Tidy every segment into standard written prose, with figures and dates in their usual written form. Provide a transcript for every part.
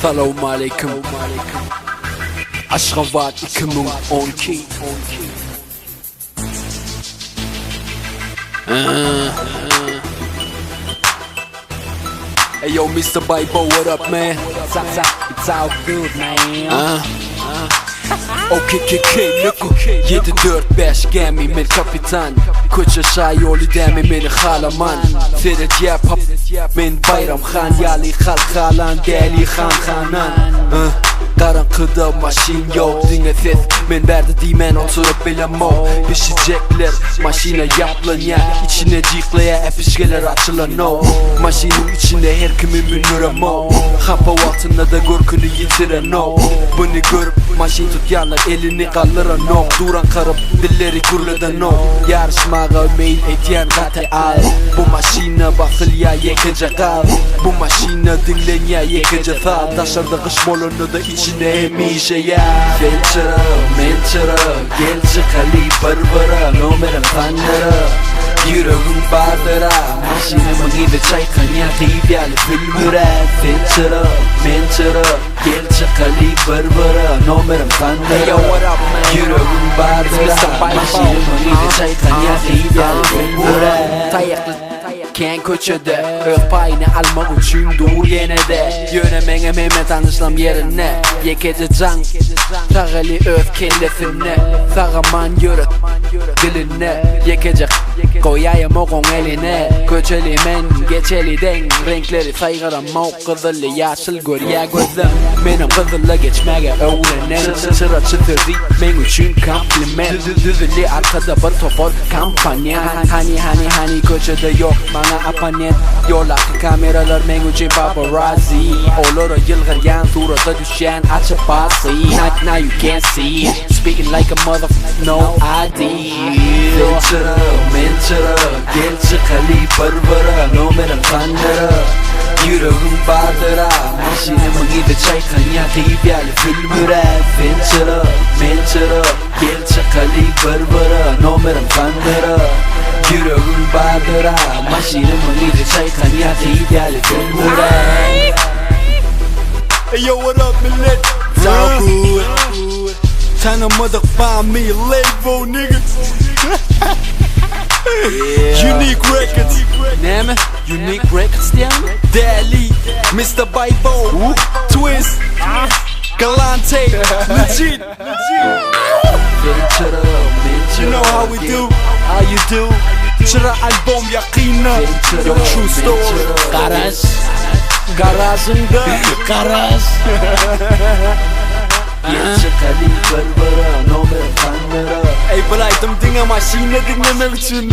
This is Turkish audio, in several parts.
Selamun aleyküm. Aşgabat 2012. Hey yo Mr. Bibo, what up man? It's all good man. OKKK Luko 745 gemi min kapitan Kucha shayoli demi min khalaman Tere djep min Bayram Khan Yali khal khalan deli khan khanan Karanlıkta maşin yok dinle ses Men verdi dimen oturup bilemo Pişecekler maşine yapılan ya İçine ciklaya epişkeler açılan o Maşinin içinde her kimi münürem o Hapa altında da korkunu yitiren o Bunu görüp maşin tutyanlar elini kaldıran o Duran karıp dilleri kurladan o Yarışmağa meyil etiyen gati al Bu maşine bakıl ya yekecek al Bu maşine dinlen ya yekecek al Taşarda kış molunu da içine emişe ya Gel çıra, men çıra Gel çıkali barbara Nomerim tanrı Yüreğim bardıra Maşinimi gibi çaykan ya Kıybyali filmüre Gel çıra, men çıra Gel çıkali barbara Nomerim tanrı Yüreğim bardıra Maşinimi gibi çaykan ya Kıybyali filmüre Ken köçede Öz payını almak için dur yine de Yönemene Mehmet anışlam yerine Yekece can Tağali öz kellesine Sağaman yürüt diline Yekecek koyayım okun eline Köçeli men geçeli den Renkleri saygıram o kızılı yaşıl gör ya gözüm Benim kızılı geçmeye öğrenen Çıra çıtırdı men için kompliment Düzülü arkada bir topor kampanya Hani köçede yok bana apanet Yoldaki kameralar men için paparazzi Olur yılgır yan surata düşen açıp bası Now you can't see Speaking like a motherfucker no ID Sen çıra men çıra Gel çıkali barbara Nomerim tanrı Yüreğim bardıra Maşinimi gibi çaykan ya Kıybyali filmüre Sen çıra men çıra Gel çıkali barbara Nomerim tanrı Yüreğim bardıra Maşinimi gibi çaykan ya Kıybyali filmüre Hey yo, what up, millet? It's all good. Tanımadık me label, nigga. Unique Records. Ne mi? Unique Records diye mi? Deli, Mr. Bibo, Twist, Galante, legit. You know how we do. How you do? Çıra album yakina. Your true story. Garaj Garajında Garaj Çıkali barbara Nomerim tanrı Ey bılaydım dinle maşine dinlemek için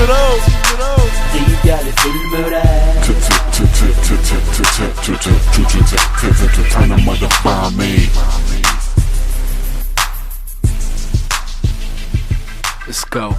Kıybyali filmüre Tanımadık me. Let's go.